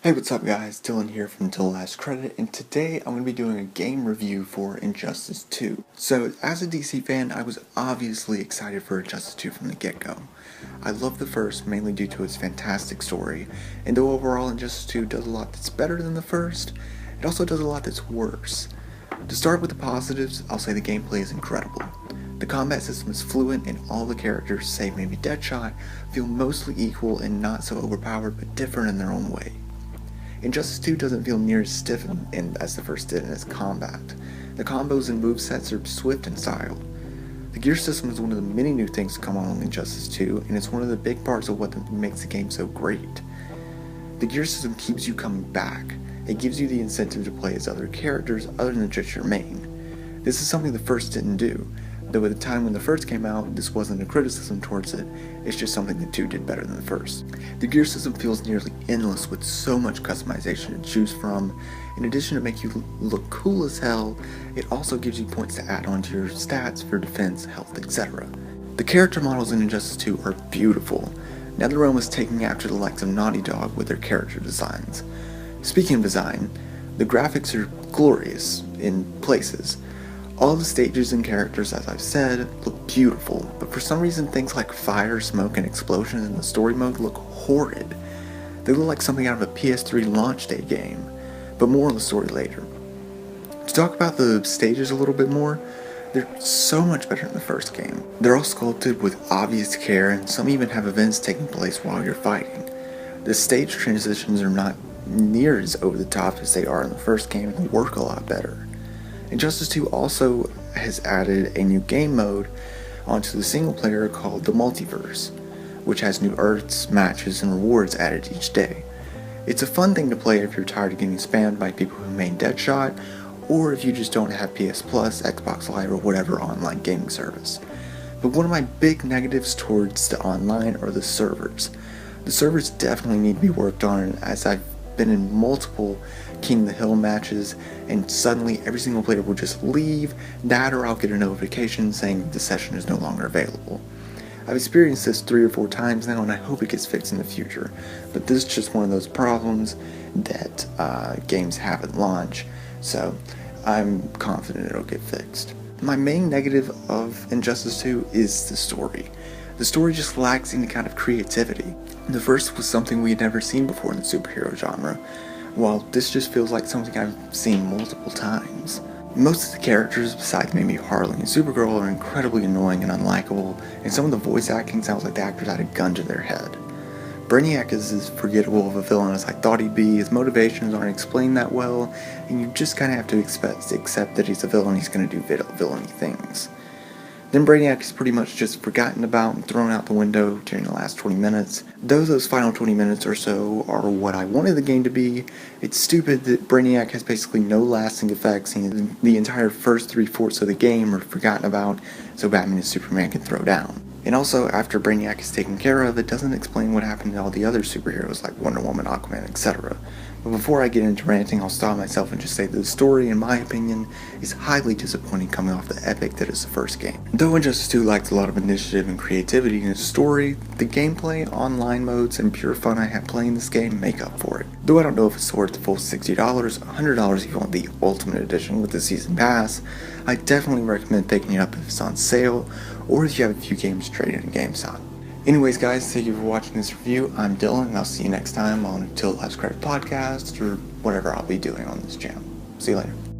Hey, what's up guys? Dylan here from Till Last Credit, and today I'm going to be doing a game review for Injustice 2. So, as a DC fan, I was obviously excited for Injustice 2 from the get-go. I love the first, mainly due to its fantastic story, and though overall Injustice 2 does a lot that's better than the first, it also does a lot that's worse. To start with the positives, I'll say the gameplay is incredible. The combat system is fluent and all the characters, save maybe Deadshot, feel mostly equal and not so overpowered but different in their own way. Injustice 2 doesn't feel near as stiff as the first did in its combat. The combos and movesets are swift in style. The gear system is one of the many new things to come on in Injustice 2, and it's one of the big parts of what makes the game so great. The gear system keeps you coming back. It gives you the incentive to play as other characters other than just your main. This is something the first didn't do, though at the time when the first came out, this wasn't a criticism towards it, it's just something the 2 did better than the first. The gear system feels nearly endless with so much customization to choose from. In addition to make you look cool as hell, it also gives you points to add on to your stats for defense, health, etc. The character models in Injustice 2 are beautiful. NetherRealm is taking after the likes of Naughty Dog with their character designs. Speaking of design, the graphics are glorious in places. All the stages and characters, as I've said, look beautiful, but for some reason things like fire, smoke, and explosions in the story mode look horrid. They look like something out of a PS3 launch day game, but more on the story later. To talk about the stages a little bit more, they're so much better than the first game. They're all sculpted with obvious care, and some even have events taking place while you're fighting. The stage transitions are not near as over the top as they are in the first game and work a lot better. Injustice 2 also has added a new game mode onto the single player called the Multiverse, which has new Earths, matches, and rewards added each day. It's a fun thing to play if you're tired of getting spammed by people who main Deadshot, or if you just don't have PS Plus, Xbox Live, or whatever online gaming service. But one of my big negatives towards the online are the servers. The servers definitely need to be worked on, as I've been in multiple King of the Hill matches, and suddenly every single player will just leave, that or I'll get a notification saying the session is no longer available. I've experienced this 3 or 4 times now, and I hope it gets fixed in the future, but this is just one of those problems that games have at launch, so I'm confident it'll get fixed. My main negative of Injustice 2 is the story. The story just lacks any kind of creativity. The first was something we had never seen before in the superhero genre, while this just feels like something I've seen multiple times. Most of the characters, besides maybe Harley and Supergirl, are incredibly annoying and unlikable, and some of the voice acting sounds like the actors had a gun to their head. Brainiac is as forgettable of a villain as I thought he'd be. His motivations aren't explained that well, and you just kind of have to accept that he's a villain, he's going to do villainy things. Then Brainiac is pretty much just forgotten about and thrown out the window during the last 20 minutes. Though those final 20 minutes or so are what I wanted the game to be, it's stupid that Brainiac has basically no lasting effects, and the entire first 3/4 of the game are forgotten about so Batman and Superman can throw down. And also, after Brainiac is taken care of, it doesn't explain what happened to all the other superheroes like Wonder Woman, Aquaman, etc. But before I get into ranting, I'll stop myself and just say that the story, in my opinion, is highly disappointing coming off the epic that is the first game. Though Injustice 2 lacked a lot of initiative and creativity in its story, the gameplay, online modes, and pure fun I had playing this game make up for it. Though I don't know if it's worth the full $60, $100 if you want the Ultimate Edition with the Season Pass, I definitely recommend picking it up if it's on sale, or if you have a few games traded in GameStop. Anyways guys, thank you for watching this review. I'm Dylan, and I'll see you next time on Till Last Credit Podcast, or whatever I'll be doing on this channel. See you later.